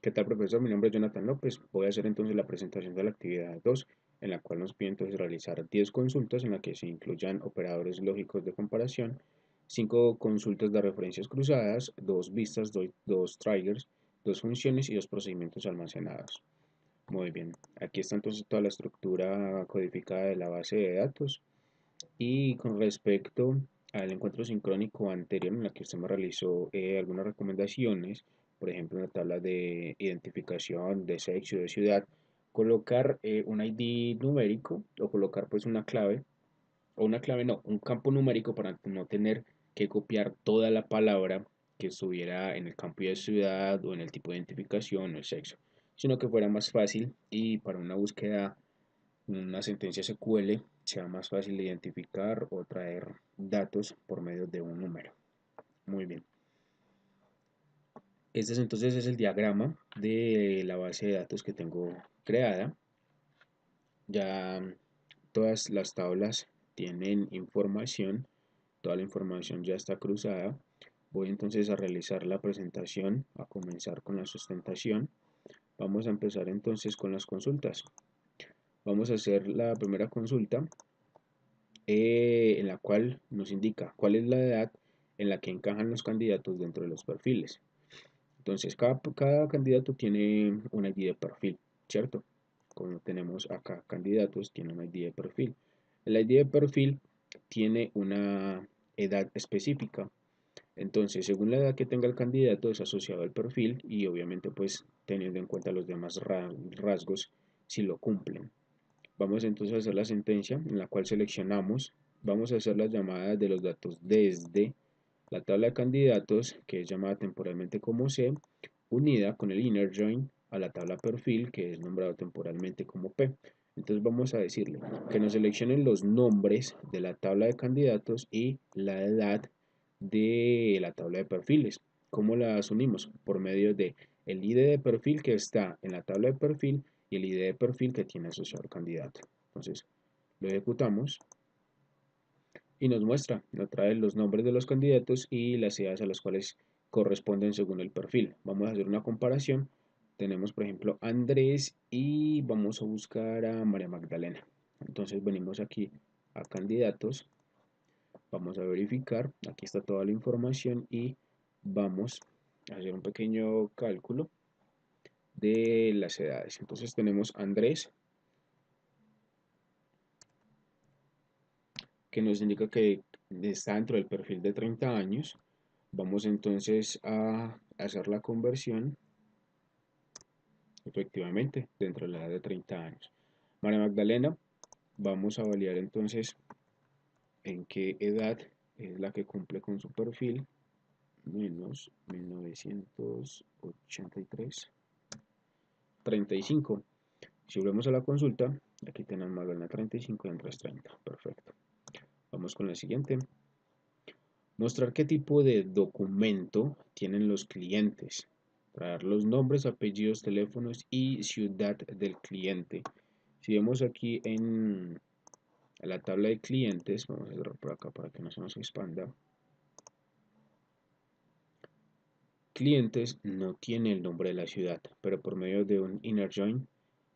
¿Qué tal, profesor? Mi nombre es Jonathan López. Voy a hacer entonces la presentación de la actividad 2, en la cual nos pide entonces realizar 10 consultas en las que se incluyan operadores lógicos de comparación, 5 consultas de referencias cruzadas, 2 vistas, 2 triggers, 2 funciones y 2 procedimientos almacenados. Muy bien, aquí está entonces toda la estructura codificada de la base de datos. Y con respecto al encuentro sincrónico anterior en la que usted me realizó algunas recomendaciones, por ejemplo en la tabla de identificación de sexo de ciudad, colocar un ID numérico o colocar pues una clave, o una clave no, un campo numérico para no tener que copiar toda la palabra que estuviera en el campo de ciudad o en el tipo de identificación o el sexo, sino que fuera más fácil y para una búsqueda una sentencia SQL sea más fácil de identificar o traer datos por medio de un número. Muy bien. Este entonces es el diagrama de la base de datos que tengo creada. Ya todas las tablas tienen información, toda la información ya está cruzada. Voy entonces a realizar la presentación, a comenzar con la sustentación. Vamos a empezar entonces con las consultas. Vamos a hacer la primera consulta en la cual nos indica cuál es la edad en la que encajan los candidatos dentro de los perfiles. Entonces, cada candidato tiene un ID de perfil, ¿cierto? Como tenemos acá candidatos, tiene un ID de perfil. El ID de perfil tiene una edad específica. Entonces, según la edad que tenga el candidato, es asociado al perfil y obviamente pues teniendo en cuenta los demás rasgos si lo cumplen. Vamos entonces a hacer la sentencia en la cual seleccionamos, vamos a hacer las llamadas de los datos desde la tabla de candidatos, que es llamada temporalmente como C, unida con el inner join a la tabla perfil, que es nombrado temporalmente como P. Entonces vamos a decirle que nos seleccionen los nombres de la tabla de candidatos y la edad de la tabla de perfiles. ¿Cómo las unimos? Por medio de el ID de perfil que está en la tabla de perfil y el ID de perfil que tiene asociado el candidato. Entonces, lo ejecutamos y nos muestra, nos trae los nombres de los candidatos y las edades a las cuales corresponden según el perfil. Vamos a hacer una comparación. Tenemos, por ejemplo, Andrés y vamos a buscar a María Magdalena. Entonces venimos aquí a candidatos, vamos a verificar, aquí está toda la información y vamos a hacer un pequeño cálculo de las edades. Entonces tenemos Andrés, que nos indica que está dentro del perfil de 30 años. Vamos entonces a hacer la conversión, efectivamente, dentro de la edad de 30 años. María Magdalena, vamos a validar entonces en qué edad es la que cumple con su perfil, menos 1983, 35. Si volvemos a la consulta, aquí tenemos Magdalena 35 y Andrés 30. Perfecto. Vamos con la siguiente. Mostrar qué tipo de documento tienen los clientes. Traer los nombres, apellidos, teléfonos y ciudad del cliente. Si vemos aquí en la tabla de clientes, vamos a cerrar por acá para que no se nos expanda. Clientes no tiene el nombre de la ciudad, pero por medio de un inner join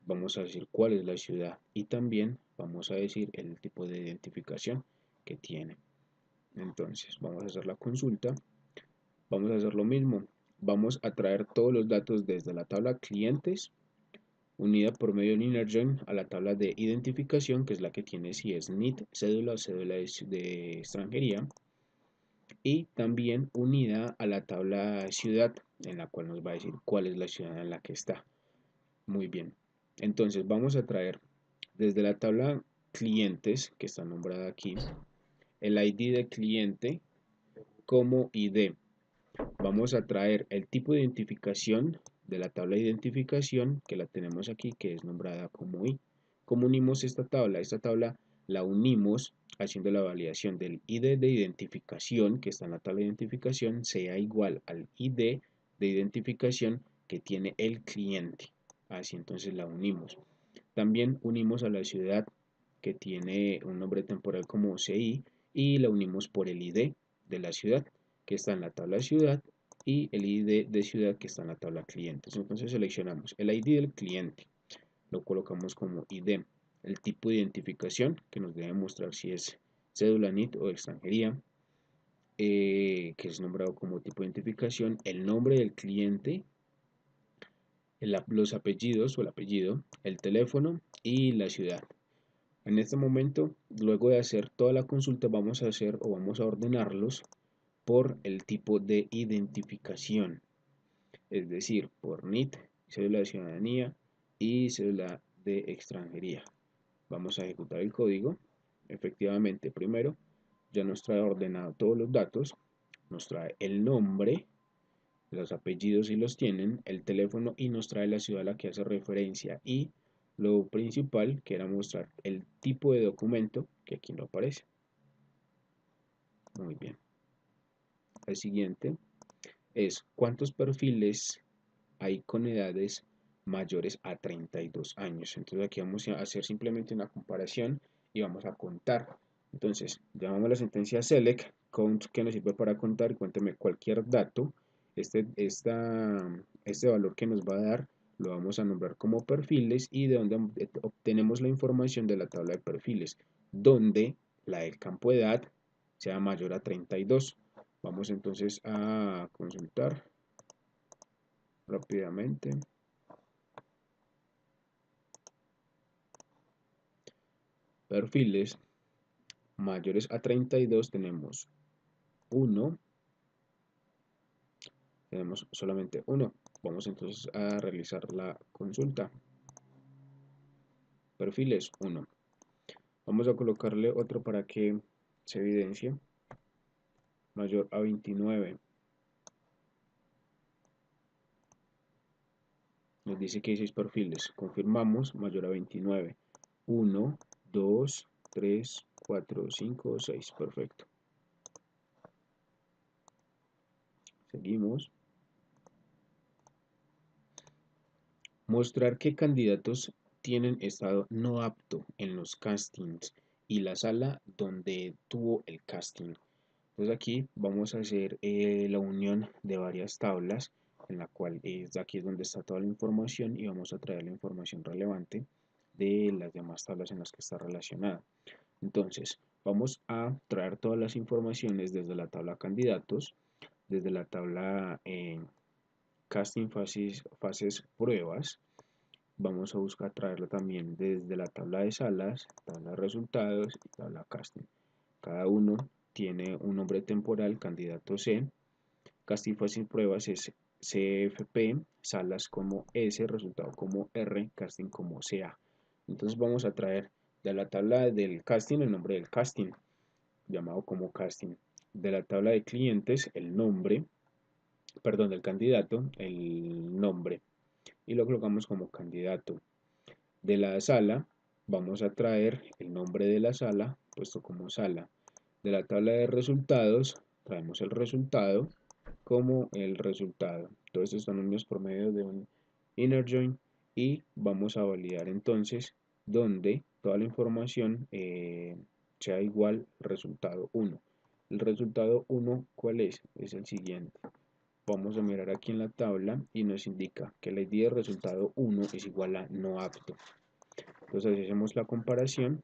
vamos a decir cuál es la ciudad y también vamos a decir el tipo de identificación que tiene. Entonces, vamos a hacer la consulta. Vamos a hacer lo mismo. Vamos a traer todos los datos desde la tabla clientes, unida por medio de un inner join a la tabla de identificación, que es la que tiene si es NIT, cédula o cédula de extranjería, y también unida a la tabla ciudad, en la cual nos va a decir cuál es la ciudad en la que está. Muy bien. Entonces vamos a traer desde la tabla clientes, que está nombrada aquí, el ID de cliente como ID. Vamos a traer el tipo de identificación de la tabla de identificación, que la tenemos aquí, que es nombrada como I. ¿Cómo unimos esta tabla? Esta tabla la unimos haciendo la validación del ID de identificación, que está en la tabla de identificación, sea igual al ID de identificación que tiene el cliente. Así entonces la unimos. También unimos a la ciudad, que tiene un nombre temporal como CI, y la unimos por el ID de la ciudad, que está en la tabla ciudad, y el ID de ciudad que está en la tabla clientes. Entonces seleccionamos el ID del cliente, lo colocamos como ID, el tipo de identificación que nos debe mostrar si es cédula NIT o extranjería, que es nombrado como tipo de identificación, el nombre del cliente, los apellidos o el apellido, el teléfono y la ciudad. En este momento, luego de hacer toda la consulta, vamos a hacer o vamos a ordenarlos por el tipo de identificación, es decir, por NIT, cédula de ciudadanía y cédula de extranjería. Vamos a ejecutar el código. Efectivamente, primero ya nos trae ordenado todos los datos, nos trae el nombre, los apellidos si los tienen, el teléfono y nos trae la ciudad a la que hace referencia y lo principal que era mostrar el tipo de documento que aquí no aparece. Muy bien. El siguiente es cuántos perfiles hay con edades mayores a 32 años. Entonces aquí vamos a hacer simplemente una comparación y vamos a contar. Entonces llamamos la sentencia select count que nos sirve para contar y cuénteme cualquier dato. Este valor que nos va a dar lo vamos a nombrar como perfiles y de donde obtenemos la información de la tabla de perfiles, donde la del campo de edad sea mayor a 32. Vamos entonces a consultar rápidamente. Perfiles mayores a 32 tenemos solamente uno. Vamos entonces a realizar la consulta. Perfiles 1. Vamos a colocarle otro para que se evidencie. Mayor a 29. Nos dice que hay 6 perfiles. Confirmamos, mayor a 29. 1, 2, 3, 4, 5, 6. Perfecto. Seguimos. Mostrar qué candidatos tienen estado no apto en los castings y la sala donde tuvo el casting. Entonces aquí vamos a hacer la unión de varias tablas, en la cual aquí es donde está toda la información y vamos a traer la información relevante de las demás tablas en las que está relacionada. Entonces vamos a traer todas las informaciones desde la tabla candidatos, desde la tabla casting fases pruebas. Vamos a buscar traerlo también desde la tabla de salas, tabla de resultados y tabla casting. Cada uno tiene un nombre temporal, candidato C, casting fácil pruebas es CFP, salas como S, resultado como R, casting como CA. Entonces vamos a traer de la tabla del casting el nombre del casting, llamado como casting. De la tabla de clientes el nombre, perdón, del candidato, el nombre. Y lo colocamos como candidato. De la sala vamos a traer el nombre de la sala, puesto como sala. De la tabla de resultados traemos el resultado como el resultado. Todos estos están unidos por medio de un inner join y vamos a validar entonces donde toda la información sea igual resultado 1. El resultado 1, ¿cuál es? Es el siguiente. Vamos a mirar aquí en la tabla y nos indica que el ID de resultado 1 es igual a no apto. Entonces hacemos la comparación,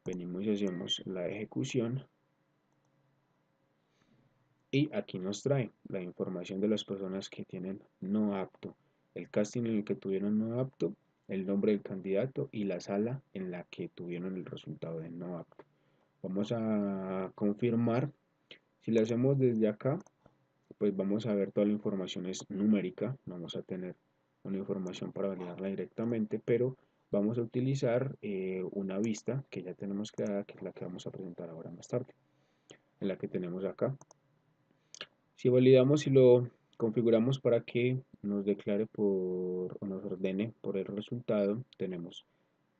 venimos y hacemos la ejecución y aquí nos trae la información de las personas que tienen no apto, el casting en el que tuvieron no apto, el nombre del candidato y la sala en la que tuvieron el resultado de no apto. Vamos a confirmar. Si lo hacemos desde acá, pues vamos a ver toda la información es numérica, no vamos a tener una información para validarla directamente, pero vamos a utilizar una vista que ya tenemos creada, que es la que vamos a presentar ahora más tarde, en la que tenemos acá. Si validamos y lo configuramos para que nos declare o nos ordene por el resultado, tenemos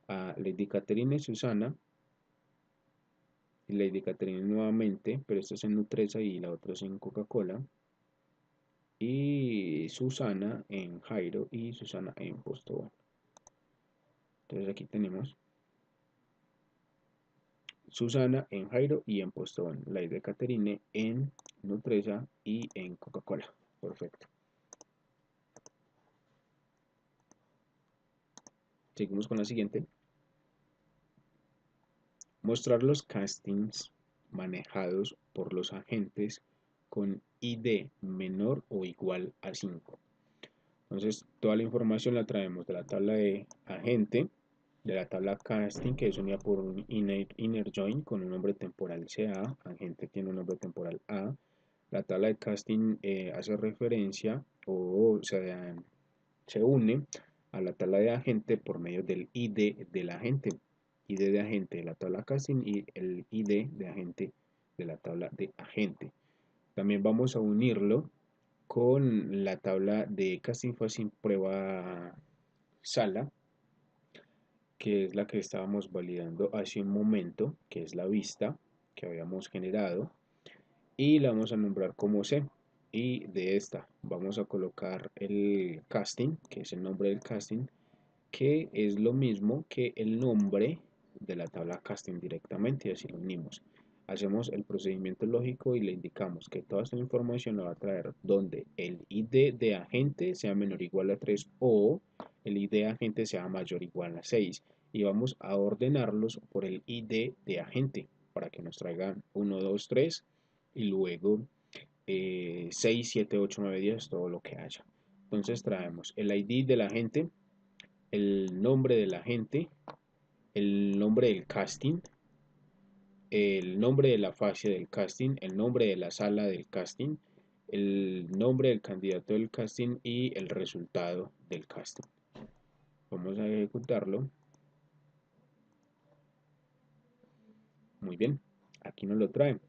a Lady Caterina y Susana, y Lady Caterina nuevamente, pero esta es en Nutresa y la otra es en Coca-Cola, y Susana en Jairo y Susana en Postobón. Entonces aquí tenemos Susana en Jairo y en Postobón, Lady Caterine en Nutresa y en Coca-Cola. Perfecto. Seguimos con la siguiente. Mostrar los castings manejados por los agentes con ID menor o igual a 5. Entonces, toda la información la traemos de la tabla de agente, de la tabla casting, que es unida por un inner join con un nombre temporal CA, agente tiene un nombre temporal A. La tabla de casting hace referencia o se une a la tabla de agente por medio del ID del agente. ID de agente de la tabla casting y el ID de agente de la tabla de agente. También vamos a unirlo con la tabla de casting fácil prueba sala, que es la que estábamos validando hace un momento, que es la vista que habíamos generado, y la vamos a nombrar como C. Y de esta vamos a colocar el casting, que es el nombre del casting, que es lo mismo que el nombre de la tabla casting directamente, y así lo unimos. Hacemos el procedimiento lógico y le indicamos que toda esta información la va a traer donde el ID de agente sea menor o igual a 3 o el ID de agente sea mayor o igual a 6. Y vamos a ordenarlos por el ID de agente para que nos traigan 1, 2, 3 y luego 6, 7, 8, 9, 10, todo lo que haya. Entonces traemos el ID de la agente, el nombre del agente, el nombre del casting, el nombre de la fase del casting, el nombre de la sala del casting, el nombre del candidato del casting y el resultado del casting. Vamos a ejecutarlo. Muy bien, aquí nos lo trae.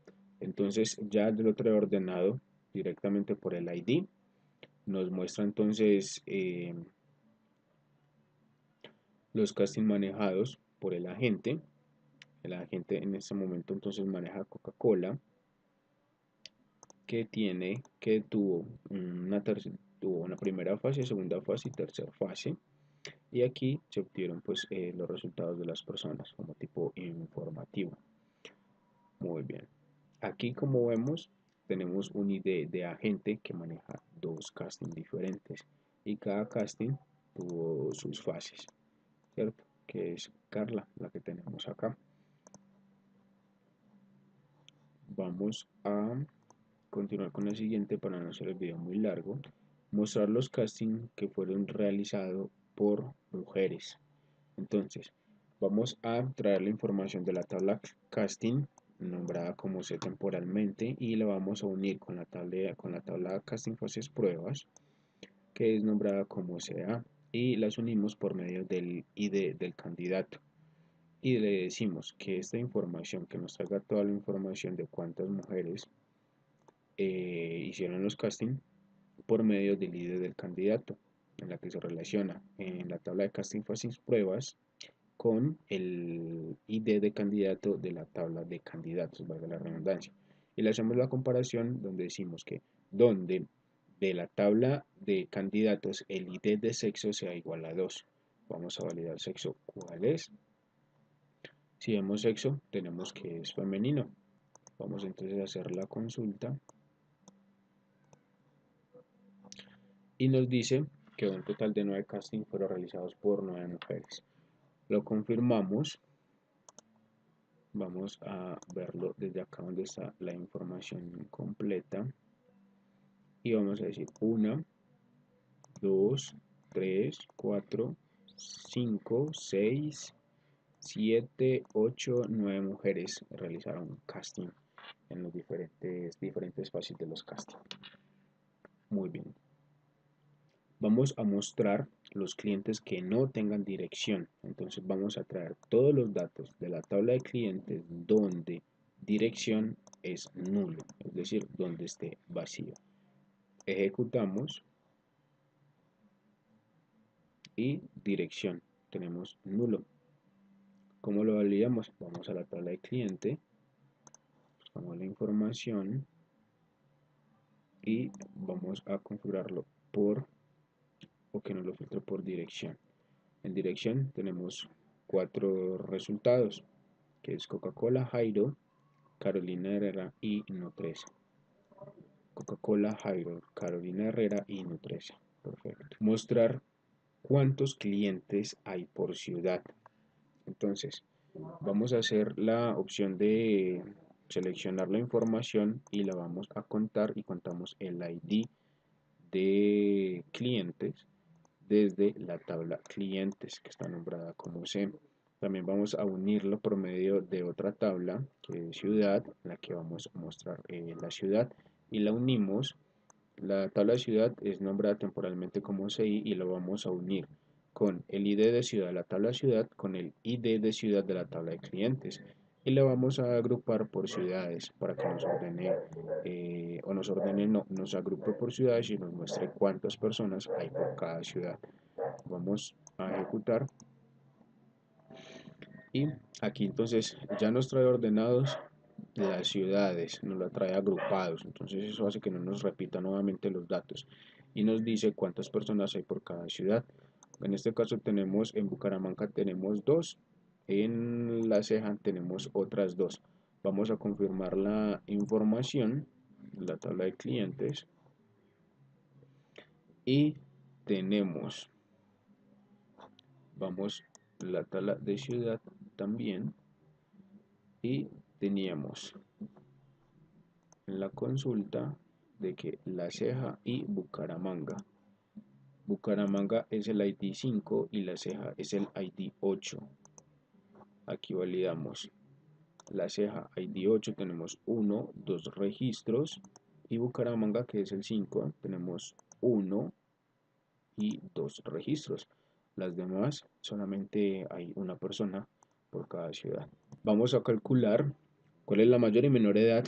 Entonces ya lo trae ordenado directamente por el ID. Nos muestra entonces los castings manejados por el agente. El agente en este momento entonces maneja Coca-Cola, que tuvo una primera fase, segunda fase y tercera fase. Y aquí se obtuvieron pues los resultados de las personas como tipo informativo. Muy bien. Aquí como vemos tenemos un ID de agente que maneja dos castings diferentes y cada casting tuvo sus fases, ¿cierto? Que es Carla, la que tenemos acá. Vamos a continuar con el siguiente para no hacer el video muy largo. Mostrar los castings que fueron realizados por mujeres. Entonces, vamos a traer la información de la tabla casting nombrada como C temporalmente y la vamos a unir con la tabla casting fases pruebas que es nombrada como CA y las unimos por medio del ID del candidato y le decimos que esta información, que nos traiga toda la información de cuántas mujeres hicieron los casting por medio del ID del candidato, en la que se relaciona en la tabla de casting fases pruebas con el ID de candidato de la tabla de candidatos, valga la redundancia. Y le hacemos la comparación donde decimos que donde de la tabla de candidatos el ID de sexo sea igual a 2. Vamos a validar sexo. ¿Cuál es? Si vemos sexo, tenemos que es femenino. Vamos entonces a hacer la consulta. Y nos dice que un total de 9 castings fueron realizados por 9 mujeres. Lo confirmamos. Vamos a verlo desde acá donde está la información completa. Y vamos a decir 1, 2, 3, 4, 5, 6, 7, 8, 9 mujeres realizaron casting en los diferentes fases de los castings. Muy bien. Vamos a mostrar los clientes que no tengan dirección. Entonces vamos a traer todos los datos de la tabla de clientes donde dirección es nulo, es decir, donde esté vacío. Ejecutamos y dirección tenemos nulo. ¿Cómo lo validamos? Vamos a la tabla de cliente, buscamos la información y vamos a configurarlo por o que nos lo filtre por dirección. En dirección tenemos 4 resultados, que es Coca-Cola, Jairo, Carolina Herrera y No 3. Coca-Cola, Jairo, Carolina Herrera y Nutresa. Perfecto. Mostrar cuántos clientes hay por ciudad. Entonces, vamos a hacer la opción de seleccionar la información y la vamos a contar y contamos el ID de clientes desde la tabla clientes que está nombrada como C. También vamos a unirlo por medio de otra tabla que es ciudad, en la que vamos a mostrar la ciudad y la unimos. La tabla de ciudad es nombrada temporalmente como CI y lo vamos a unir con el ID de ciudad de la tabla de ciudad con el ID de ciudad de la tabla de clientes y lo vamos a agrupar por ciudades para que nos ordene no, nos agrupe por ciudades y nos muestre cuántas personas hay por cada ciudad. Vamos a ejecutar y aquí entonces ya nos trae ordenados las ciudades, nos la trae agrupados, entonces eso hace que no nos repita nuevamente los datos y nos dice cuántas personas hay por cada ciudad. En este caso tenemos en Bucaramanga tenemos dos, en La Ceja tenemos otras dos. Vamos a confirmar la información, la tabla de clientes y tenemos, vamos la tabla de ciudad también y teníamos en la consulta de que La Ceja y Bucaramanga. Bucaramanga es el ID 5 y La Ceja es el ID 8. Aquí validamos La Ceja ID 8, tenemos 1, 2 registros y Bucaramanga que es el 5, tenemos 1 y 2 registros. Las demás solamente hay una persona por cada ciudad. Vamos a calcular cuál es la mayor y menor edad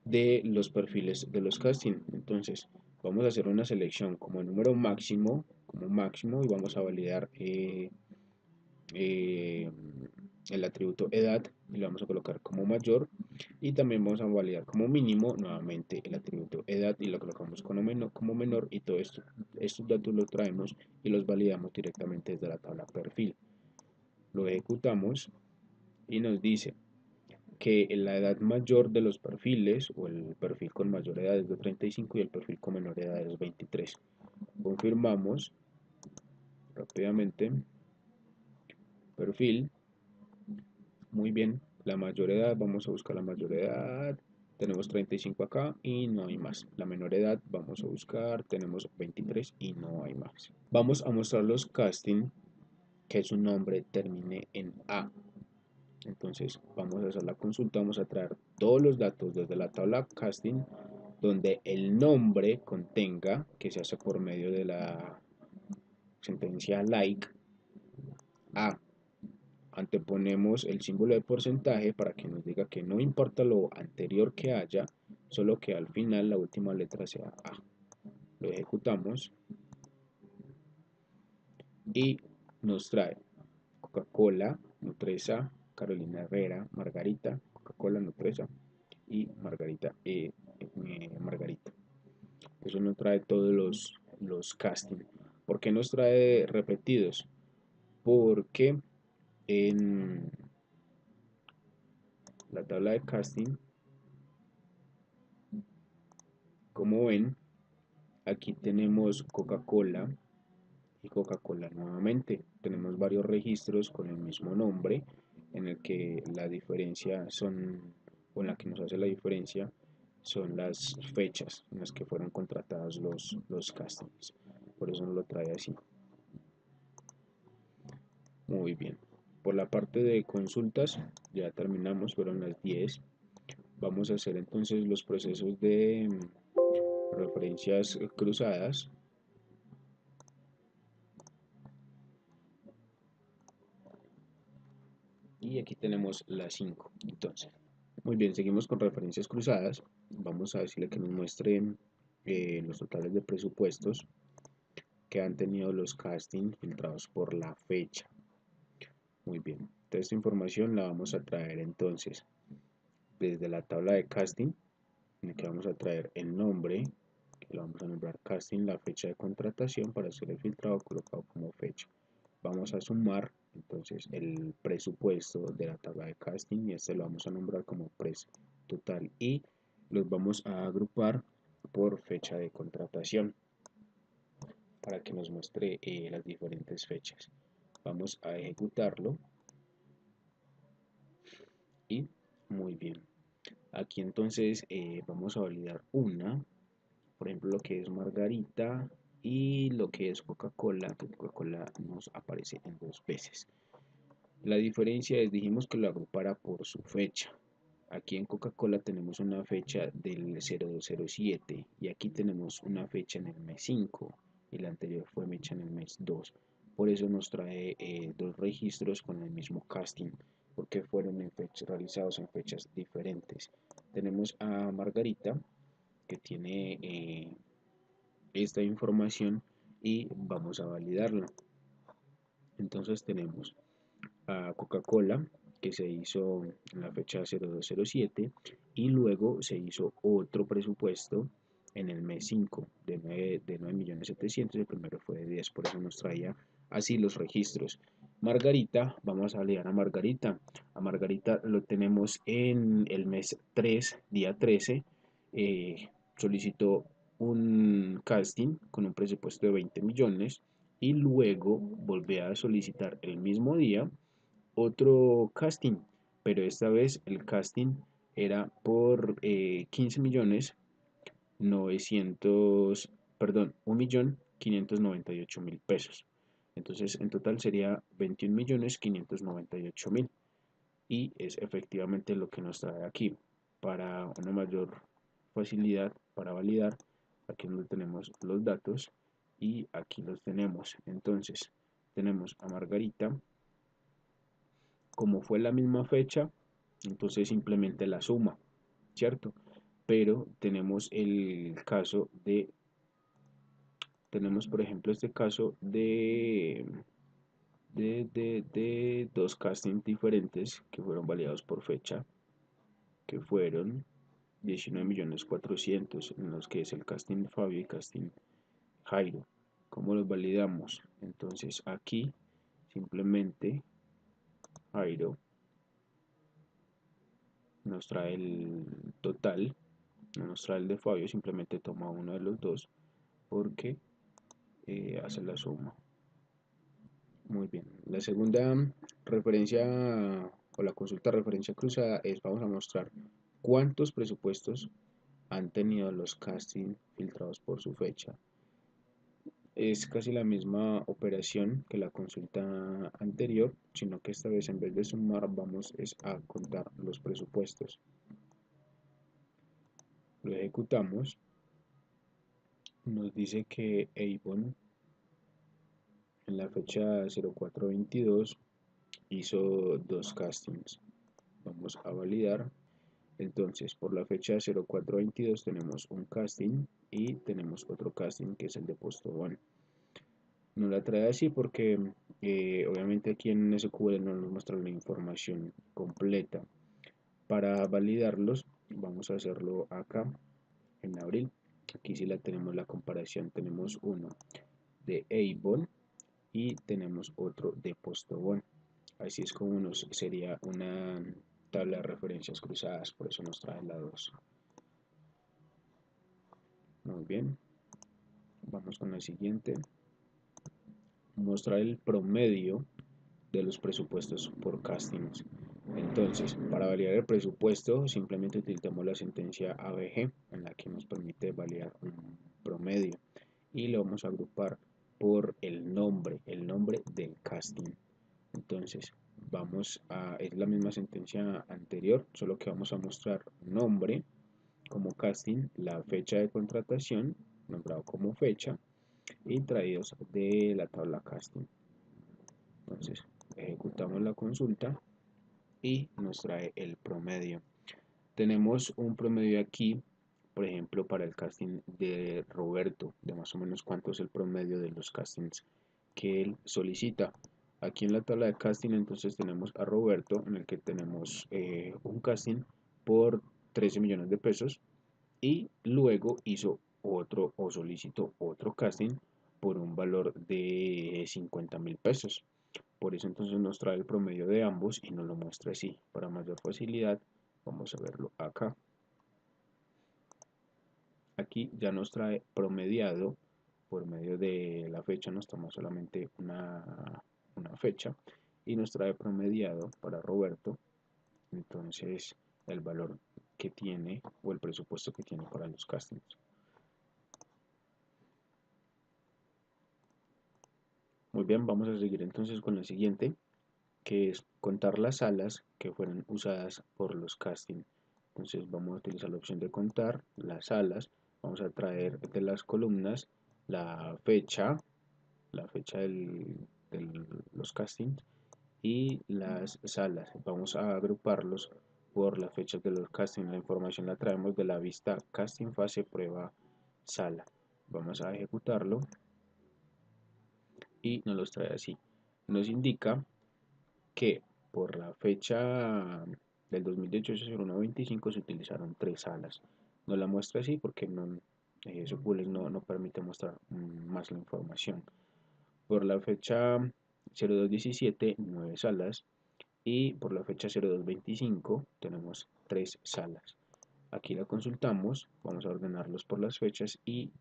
de los perfiles de los casting. Entonces vamos a hacer una selección como número máximo, y vamos a validar eh, el atributo edad y lo vamos a colocar como mayor y también vamos a validar como mínimo nuevamente el atributo edad y lo colocamos como menor y todo esto, estos datos los traemos y los validamos directamente desde la tabla perfil. Lo ejecutamos y nos dice que la edad mayor de los perfiles o el perfil con mayor edad es de 35 y el perfil con menor edad es 23. Confirmamos rápidamente perfil. Muy bien, la mayor edad, vamos a buscar la mayor edad. Tenemos 35 acá y no hay más. La menor edad, vamos a buscar, tenemos 23 y no hay más. Vamos a mostrar los casting que su nombre termine en A. Entonces vamos a hacer la consulta, vamos a traer todos los datos desde la tabla casting donde el nombre contenga, que se hace por medio de la sentencia like, A. Anteponemos el símbolo de porcentaje para que nos diga que no importa lo anterior que haya, solo que al final la última letra sea A. Lo ejecutamos y nos trae Coca-Cola, Nutresa, Carolina Herrera, Margarita, Coca-Cola, Nutresa y Margarita. Margarita. Eso nos trae todos los castings. ¿Por qué nos trae repetidos? Porque en la tabla de casting, como ven, aquí tenemos Coca-Cola y Coca-Cola nuevamente. Tenemos varios registros con el mismo nombre en el que la diferencia son, o en la que nos hace la diferencia, son las fechas en las que fueron contratados los castings. Por eso nos lo trae así. Muy bien. Por la parte de consultas ya terminamos, fueron las 10. Vamos a hacer entonces los procesos de referencias cruzadas. Y aquí tenemos las 5. Entonces, muy bien, seguimos con referencias cruzadas. Vamos a decirle que nos muestre los totales de presupuestos que han tenido los castings filtrados por la fecha. Muy bien, toda esta información la vamos a traer entonces desde la tabla de casting, en la que vamos a traer el nombre, que lo vamos a nombrar casting, la fecha de contratación para hacer el filtrado colocado como fecha. Vamos a sumar entonces el presupuesto de la tabla de casting y este lo vamos a nombrar como precio total y los vamos a agrupar por fecha de contratación para que nos muestre las diferentes fechas. Vamos a ejecutarlo y muy bien. Aquí entonces vamos a validar una, por ejemplo lo que es Margarita y lo que es Coca-Cola, que Coca-Cola nos aparece en dos veces. La diferencia es, dijimos que lo agrupara por su fecha. Aquí en Coca-Cola tenemos una fecha del 0207 y aquí tenemos una fecha en el mes 5 y la anterior fue fecha en el mes 2. Por eso nos trae dos registros con el mismo casting, porque fueron realizados en fechas diferentes. Tenemos a Margarita, que tiene esta información y vamos a validarla. Entonces tenemos a Coca-Cola, que se hizo en la fecha 0207 y luego se hizo otro presupuesto en el mes 5 de 9.700.000, el primero fue de 10, por eso nos traía así los registros. Margarita, vamos a validar a Margarita lo tenemos en el mes 3, día 13, solicitó un casting con un presupuesto de 20 millones y luego volvió a solicitar el mismo día otro casting, pero esta vez el casting era por 15 millones 900, perdón, 1.598.000 pesos. Entonces en total sería 21.598.000 y es efectivamente lo que nos trae aquí. Para una mayor facilidad para validar, aquí donde tenemos los datos y aquí los tenemos. Entonces tenemos a Margarita, como fue la misma fecha, entonces simplemente la suma, ¿cierto? Pero tenemos el caso de, tenemos por ejemplo este caso de dos castings diferentes que fueron validados por fecha, que fueron 19.400.000 en los que es el casting de Fabio y casting Jairo. ¿Cómo los validamos? Entonces aquí simplemente Jairo nos trae el total, no nos trae el de Fabio, simplemente toma uno de los dos porque hace la suma. Muy bien. La segunda referencia o la consulta referencia cruzada es, vamos a mostrar cuántos presupuestos han tenido los casting filtrados por su fecha. Es casi la misma operación que la consulta anterior, sino que esta vez en vez de sumar vamos es a contar los presupuestos. Lo ejecutamos. Nos dice que Avon en la fecha 0422 hizo dos castings. Vamos a validar. Entonces, por la fecha 0422 tenemos un casting y tenemos otro casting que es el de Postobón. Nos la trae así porque obviamente aquí en SQL no nos muestra la información completa. Para validarlos, vamos a hacerlo acá en abril. Aquí sí la tenemos la comparación. Tenemos uno de Avon y tenemos otro de Postobón. Así es como nos sería una tabla de referencias cruzadas, por eso nos trae la 2. Muy bien, vamos con la siguiente. Mostrar el promedio de los presupuestos por castings. Entonces, para validar el presupuesto, simplemente utilizamos la sentencia ABG, en la que nos permite validar un promedio. Y lo vamos a agrupar por el nombre del casting. Entonces, es la misma sentencia anterior, solo que vamos a mostrar nombre como casting, la fecha de contratación, nombrado como fecha, y traídos de la tabla casting. Entonces, ejecutamos la consulta y nos trae el promedio. Tenemos un promedio aquí, por ejemplo, para el casting de Roberto, de más o menos cuánto es el promedio de los castings que él solicita. Aquí en la tabla de casting entonces tenemos a Roberto, en el que tenemos un casting por 13 millones de pesos y luego hizo otro o solicitó otro casting por un valor de 50.000 pesos. Por eso entonces nos trae el promedio de ambos y nos lo muestra así. Para mayor facilidad vamos a verlo acá. aquí ya nos trae promediado por medio de la fecha, nos toma solamente una fecha y nos trae promediado para Roberto, entonces el valor que tiene o el presupuesto que tiene para los castings. Muy bien, vamos a seguir entonces con el siguiente, que es contar las salas que fueron usadas por los castings. Entonces vamos a utilizar la opción de contar las salas, vamos a traer de las columnas la fecha de los castings y las salas. Vamos a agruparlos por las fechas de los castings. La información la traemos de la vista casting fase prueba sala. Vamos a ejecutarlo y nos los trae así. Nos indica que por la fecha del 2018-01-25 se utilizaron 3 salas. Nos la muestra así porque su Bullet no permite mostrar más la información. Por la fecha 0217, 9 salas. Y por la fecha 0225 tenemos 3 salas. Aquí la consultamos, vamos a ordenarlos por las fechas y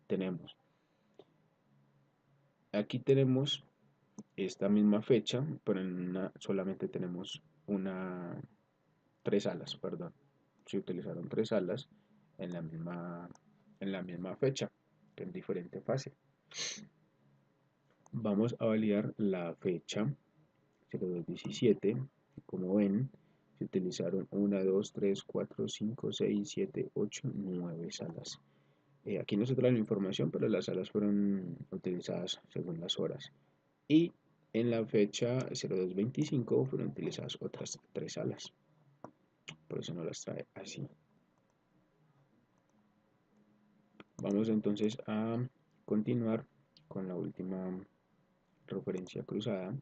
aquí tenemos esta misma fecha, pero solamente tenemos 3 salas, perdón. Se utilizaron 3 salas en la misma fecha, en diferente fase. Vamos a validar la fecha 0217. Como ven, se utilizaron 1, 2, 3, 4, 5, 6, 7, 8, 9 salas. Aquí no se trae la información, pero las salas fueron utilizadas según las horas. Y en la fecha 0225 fueron utilizadas otras 3 salas. Por eso no las trae así. Vamos entonces a continuar con la última referencia cruzada,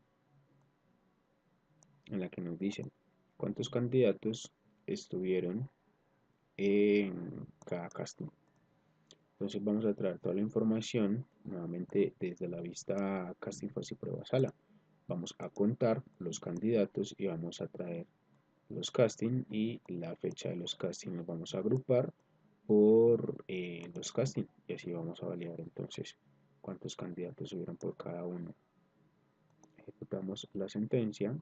en la que nos dicen cuántos candidatos estuvieron en cada casting. Entonces vamos a traer toda la información nuevamente desde la vista casting fase prueba sala. Vamos a contar los candidatos y vamos a traer los casting y la fecha de los casting. Los vamos a agrupar por los casting y así vamos a validar entonces cuántos candidatos hubieron por cada uno. Ejecutamos la sentencia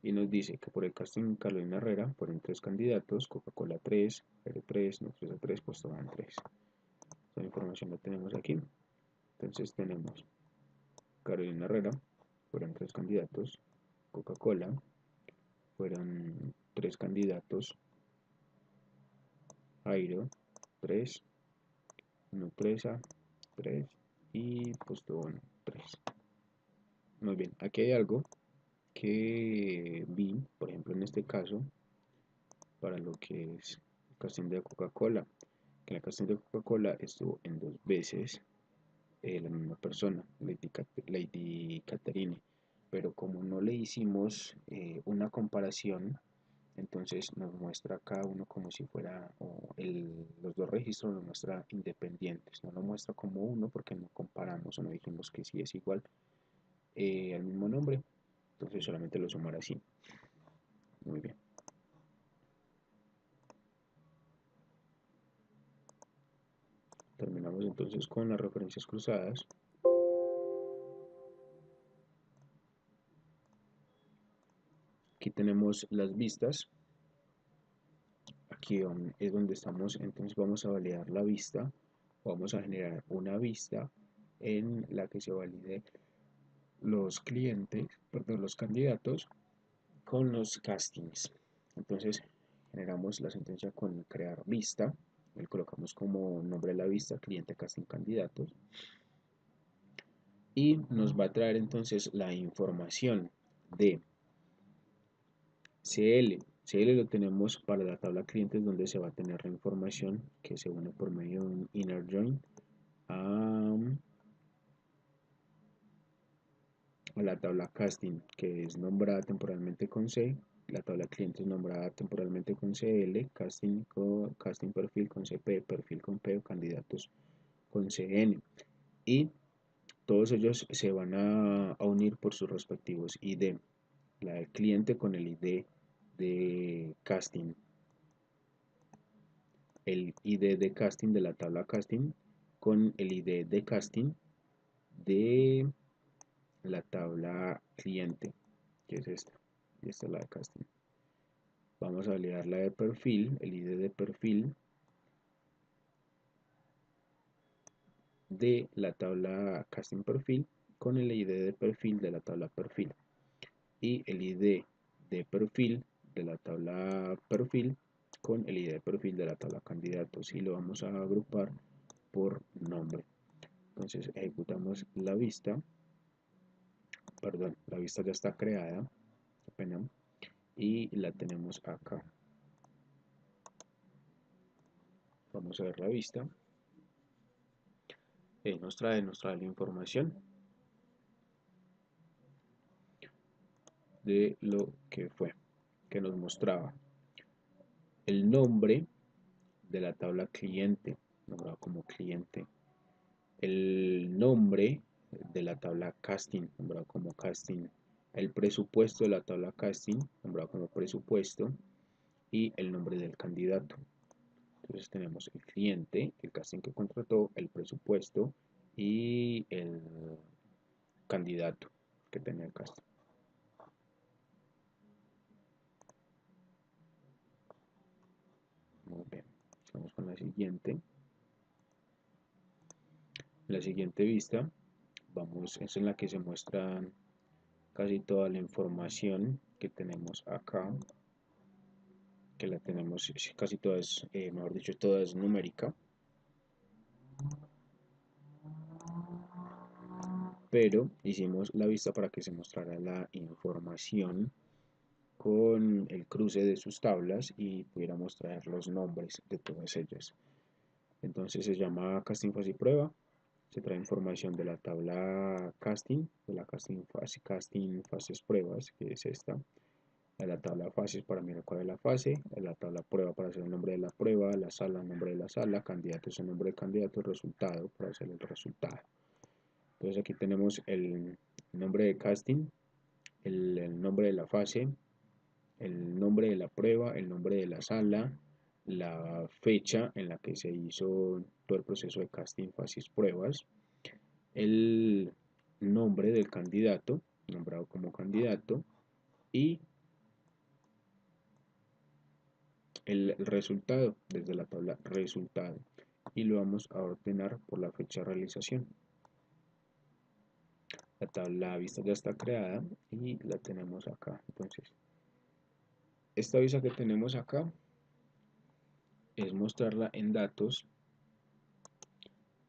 y nos dice que por el casting Carolina Herrera fueron 3 candidatos, Coca-Cola 3, Pere 3, Nutresa 3, Postobán 3. La información la tenemos aquí. Entonces tenemos Carolina Herrera, fueron 3 candidatos, Coca-Cola, fueron 3 candidatos, Jairo 3, Nutresa 3 y Postobón 3. Muy bien, aquí hay algo que vi, por ejemplo en este caso, para lo que es el casting de Coca-Cola, que en el casting de Coca-Cola estuvo en 2 veces la misma persona, Lady Caterine, pero como no le hicimos una comparación, entonces nos muestra cada uno como si fuera, los 2 registros nos muestra independientes, no lo muestra como uno porque no comparamos o no dijimos que sí es igual al mismo nombre, entonces solamente lo sumará así. Muy bien. Terminamos entonces con las referencias cruzadas. Aquí tenemos las vistas. Aquí es donde estamos, entonces vamos a validar la vista. Vamos a generar una vista en la que se valide los clientes, perdón, los candidatos con los castings. Entonces generamos la sentencia con crear vista. Le colocamos como nombre de la vista cliente casting candidatos. Y nos va a traer entonces la información de CL. CL lo tenemos para la tabla clientes donde se va a tener la información que se une por medio de un inner join a la tabla casting que es nombrada temporalmente con C, la tabla clientes nombrada temporalmente con CL, casting perfil con CP, perfil con P, candidatos con CN. Y todos ellos se van a unir por sus respectivos ID. La del cliente con el ID de casting. el ID de casting de la tabla casting con el ID de casting de la tabla cliente, que es esta, y esta es la de casting. Vamos a validar la de perfil, el ID de perfil de la tabla casting perfil con el ID de perfil de la tabla perfil y el ID de perfil de la tabla perfil con el ID de perfil de la tabla candidatos, y lo vamos a agrupar por nombre. Entonces ejecutamos la vista, perdón, la vista ya está creada, apenas, y la tenemos acá. Vamos a ver la vista. Nos trae la información de lo que fue, que nos mostraba el nombre de la tabla cliente, nombrado como cliente, el nombre de la tabla casting, nombrado como casting, el presupuesto de la tabla casting, nombrado como presupuesto, y el nombre del candidato. Entonces tenemos el cliente, el casting que contrató, el presupuesto y el candidato que tenía el casting. Muy bien, vamos con la siguiente. La siguiente vista, es en la que se muestra casi toda la información que tenemos acá, que la tenemos casi toda es, mejor dicho, toda es numérica, pero hicimos la vista para que se mostrara la información con el cruce de sus tablas y pudiera mostrar los nombres de todas ellas. Entonces se llama casting fase y prueba. Se trae información de la tabla casting, de la casting fases pruebas, que es esta, de la tabla fases para mirar cuál es la fase, de la tabla prueba para hacer el nombre de la prueba, la sala, el nombre de la sala, candidato es el nombre del candidato, resultado para hacer el resultado. Entonces aquí tenemos el nombre de casting, el nombre de la fase, el nombre de la prueba, el nombre de la sala, la fecha en la que se hizo todo el proceso de casting, fases, pruebas, el nombre del candidato, nombrado como candidato, y el resultado desde la tabla resultado, y lo vamos a ordenar por la fecha de realización. La tabla vista ya está creada y la tenemos acá. Entonces, esta vista que tenemos acá es mostrarla en datos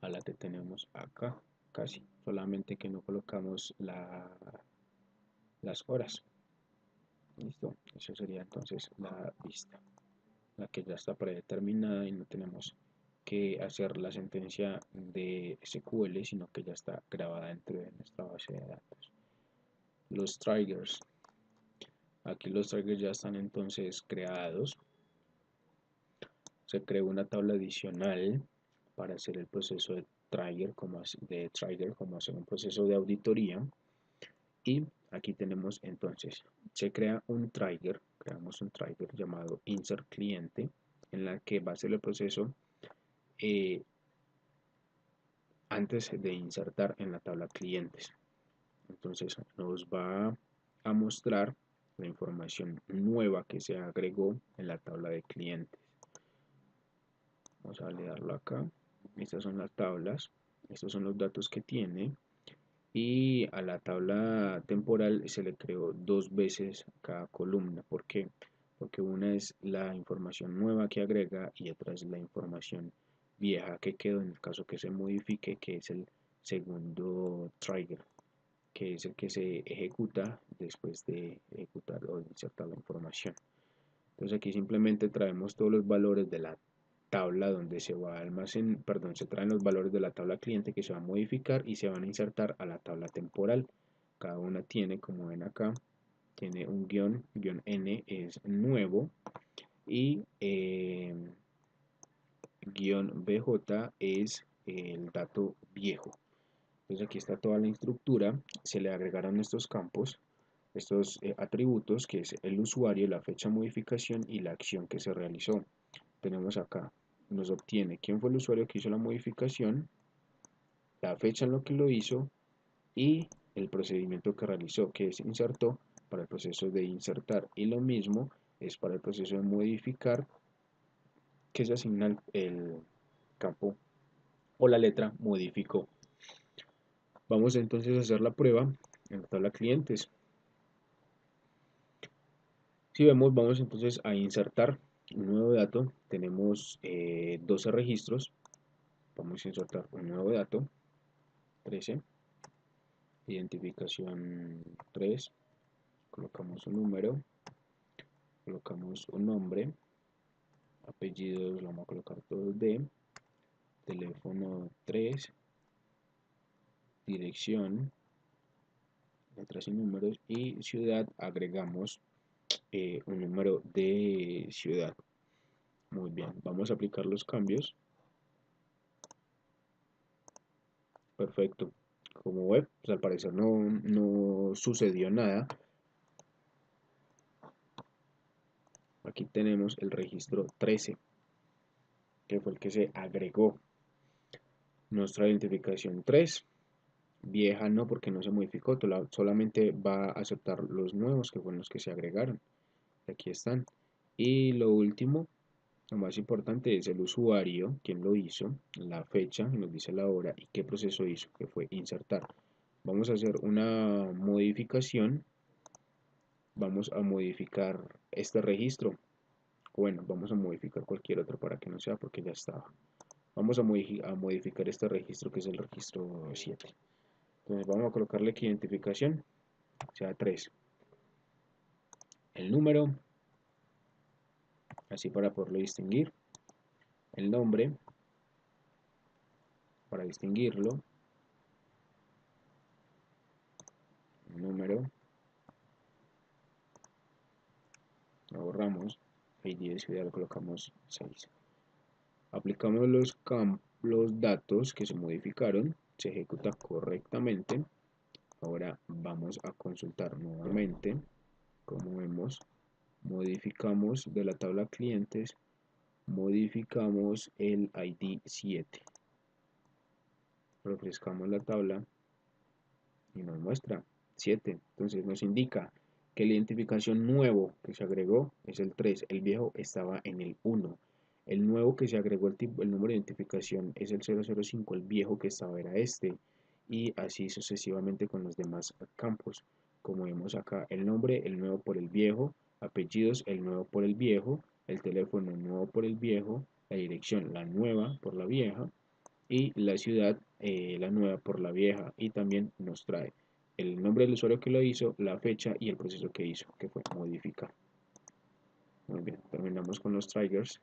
a la que tenemos acá, casi, solamente que no colocamos las horas. Listo, eso sería entonces la vista, la que ya está predeterminada y no tenemos que hacer la sentencia de SQL, sino que ya está grabada dentro de nuestra base de datos. Los triggers, aquí los triggers ya están entonces creados. Se creó una tabla adicional para hacer el proceso de trigger, como hacer un proceso de auditoría. Y aquí tenemos entonces, se crea un trigger, creamos un trigger llamado insert cliente, en la que va a ser el proceso antes de insertar en la tabla clientes. Entonces nos va a mostrar la información nueva que se agregó en la tabla de clientes. Vamos a validarlo acá. Estas son las tablas, estos son los datos que tiene, y a la tabla temporal se le creó dos veces cada columna. ¿Por qué? Porque una es la información nueva que agrega y otra es la información vieja que quedó en el caso que se modifique, que es el segundo trigger, que es el que se ejecuta después de ejecutar o insertar la información. Entonces aquí simplemente traemos todos los valores de la tabla donde se va a almacenar, perdón, se traen los valores de la tabla cliente que se va a modificar y se van a insertar a la tabla temporal. Cada una tiene, como ven acá, tiene un guión N es nuevo, y guión BJ es el dato viejo. Entonces aquí está toda la estructura, se le agregaron estos campos, estos atributos, que es el usuario, la fecha de modificación y la acción que se realizó. Tenemos acá nos obtiene quién fue el usuario que hizo la modificación, la fecha en lo que lo hizo y el procedimiento que realizó, que es insertó, para el proceso de insertar. Y lo mismo es para el proceso de modificar, que se asigna el campo o la letra modificó. Vamos entonces a hacer la prueba en la tabla clientes. Si vemos, vamos entonces a insertar un nuevo dato. Tenemos 12 registros. Vamos a insertar un nuevo dato, 13. Identificación 3. Colocamos un número. Colocamos un nombre. Apellidos lo vamos a colocar todos de. Teléfono 3. Dirección. Letras y números. Y ciudad agregamos un número de ciudad. Muy bien, vamos a aplicar los cambios. Perfecto. Como ven, pues al parecer no sucedió nada. Aquí tenemos el registro 13, que fue el que se agregó. Nuestra identificación 3, vieja no porque no se modificó, solamente va a aceptar los nuevos que fueron los que se agregaron. Aquí están. Y lo último, lo más importante es el usuario, quien lo hizo, la fecha, nos dice la hora y qué proceso hizo, que fue insertar. Vamos a hacer una modificación. Vamos a modificar este registro. Bueno, vamos a modificar cualquier otro para que no sea porque ya estaba. Vamos a modificar este registro que es el registro 7. Entonces vamos a colocarle que identificación sea 3. El número, así para poderlo distinguir. El nombre, para distinguirlo. El número, lo borramos. ID de ciudad lo colocamos 6. Aplicamos los datos que se modificaron, se ejecuta correctamente. Ahora vamos a consultar nuevamente. Como vemos, modificamos de la tabla clientes, modificamos el ID 7. Refrescamos la tabla y nos muestra 7. Entonces nos indica que la identificación nuevo que se agregó es el 3. El viejo estaba en el 1. El nuevo que se agregó, el número de identificación es el 005. El viejo que estaba era este. Y así sucesivamente con los demás campos. Como vemos acá, el nombre, el nuevo por el viejo. Apellidos, el nuevo por el viejo. El teléfono, el nuevo por el viejo. La dirección, la nueva por la vieja. Y la ciudad, la nueva por la vieja. Y también nos trae el nombre del usuario que lo hizo, la fecha y el proceso que hizo, que fue modificar. Muy bien, terminamos con los triggers.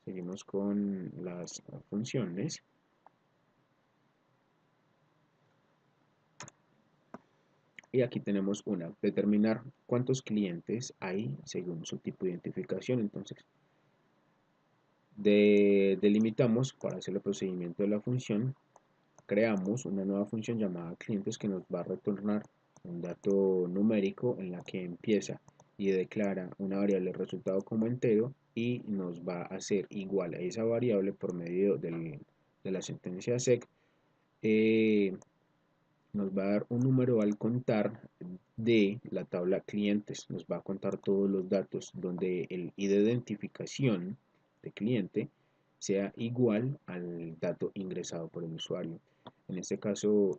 Seguimos con las funciones. Y aquí tenemos una, determinar cuántos clientes hay según su tipo de identificación. Entonces, delimitamos para hacer el procedimiento de la función. Creamos una nueva función llamada clientes que nos va a retornar un dato numérico en la que empieza y declara una variable resultado como entero y nos va a hacer igual a esa variable por medio de la sentencia sec. Nos va a dar un número al contar de la tabla clientes, nos va a contar todos los datos donde el ID de identificación de cliente sea igual al dato ingresado por el usuario. En este caso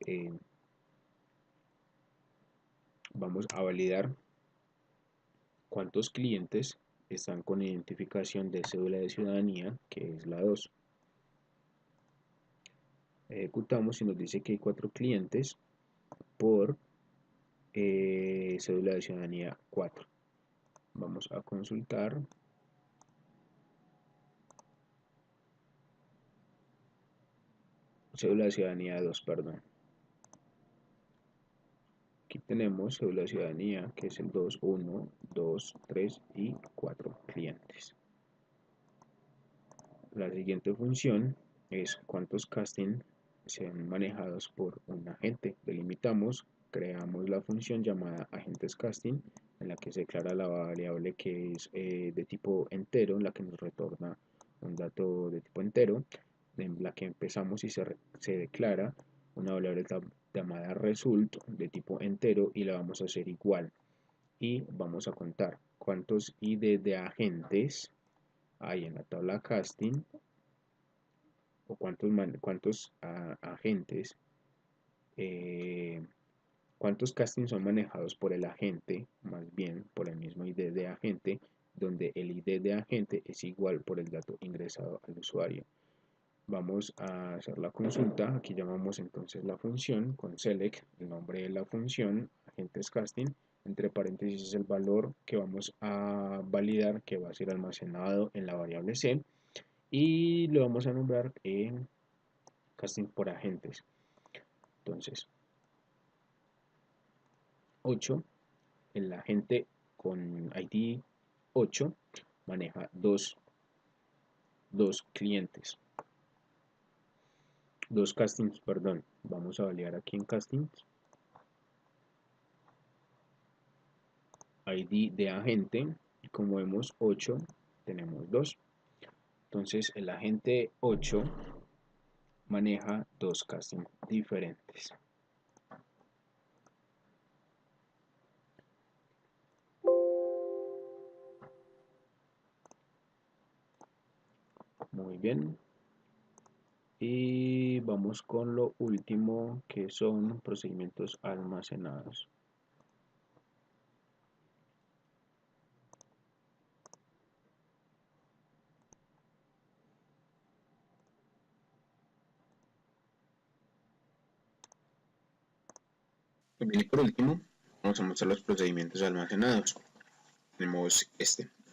vamos a validar cuántos clientes están con identificación de cédula de ciudadanía, que es la 2. Ejecutamos y nos dice que hay 4 clientes por cédula de ciudadanía 4. Vamos a consultar. Cédula de ciudadanía 2, perdón. Aquí tenemos cédula de ciudadanía, que es el 2, 1, 2, 3 y 4 clientes. La siguiente función es cuántos casting sean manejados por un agente. Delimitamos, creamos la función llamada agentes casting, en la que se declara la variable que es de tipo entero, en la que nos retorna un dato de tipo entero, en la que empezamos y se declara una variable llamada result de tipo entero y la vamos a hacer igual. Y vamos a contar cuántos ID de agentes hay en la tabla casting o cuántos agentes, eh, cuántos castings son manejados por el agente, más bien por el mismo ID de agente, donde el ID de agente es igual por el dato ingresado al usuario. Vamos a hacer la consulta. Aquí llamamos entonces la función con select, el nombre de la función, agentes casting, entre paréntesis el valor que vamos a validar, que va a ser almacenado en la variable c, y lo vamos a nombrar en casting por agentes. Entonces 8, el agente con ID 8 maneja dos clientes, dos castings, perdón. Vamos a validar aquí en castings ID de agente, y como vemos 8, tenemos 2. Entonces el agente 8 maneja dos castings diferentes. Muy bien. Y vamos con lo último, que son procedimientos almacenados. Bien, y por último, vamos a mostrar los procedimientos almacenados. Tenemos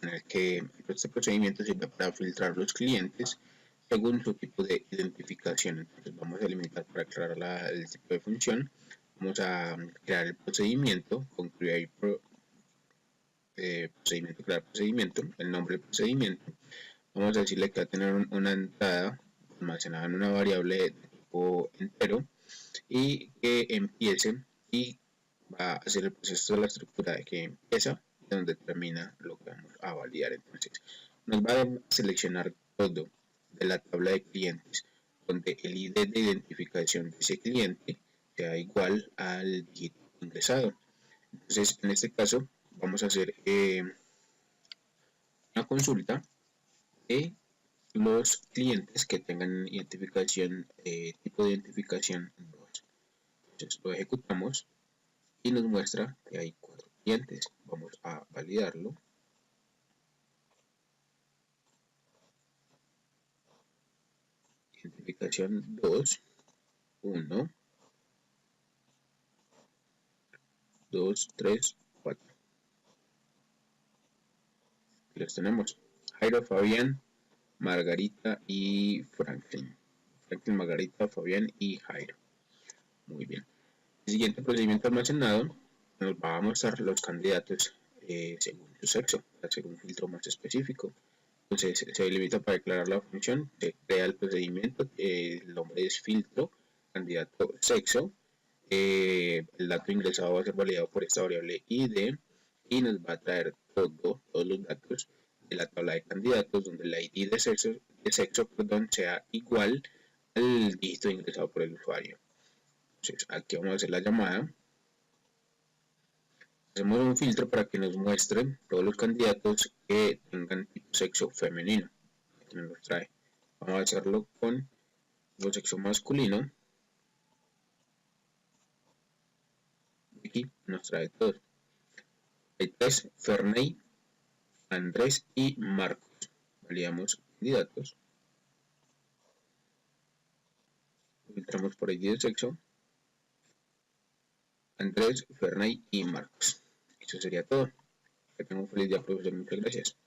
en el que este procedimiento sirve para filtrar los clientes según su tipo de identificación. Entonces vamos a limitar para aclarar el tipo de función. Vamos a crear el procedimiento con crear procedimiento, el nombre del procedimiento. Vamos a decirle que va a tener una entrada almacenada en una variable de tipo entero y que empiece y va a hacer el proceso de la estructura de que empieza y donde termina lo que vamos a validar. Entonces nos va a seleccionar todo de la tabla de clientes donde el ID de identificación de ese cliente sea igual al dígito ingresado. Entonces en este caso vamos a hacer una consulta de los clientes que tengan identificación, tipo de identificación 2. Entonces lo ejecutamos y nos muestra que hay 4 clientes. Vamos a validarlo. Identificación 2, 1, 2, 3, 4. Los tenemos. Jairo, Fabián, Margarita y Franklin. Franklin, Margarita, Fabián y Jairo. Muy bien. El siguiente procedimiento almacenado nos va a mostrar los candidatos según su sexo, hacer un filtro más específico. Entonces se limita para declarar la función, se crea el procedimiento, el nombre es filtro, candidato sexo, el dato ingresado va a ser validado por esta variable ID y nos va a traer todos los datos de la tabla de candidatos donde el ID de sexo sea igual al dígito ingresado por el usuario. Entonces aquí vamos a hacer la llamada. Hacemos un filtro para que nos muestren todos los candidatos que tengan tipo sexo femenino. Aquí nos trae. Vamos a hacerlo con el sexo masculino. Aquí nos trae todos. Hay 3, Ferney, Andrés y Marcos. Validamos candidatos. Filtramos por ID de sexo. Andrés, Ferney y Marcos. Eso sería todo. Que tengan un feliz día, profesor. Muchas gracias.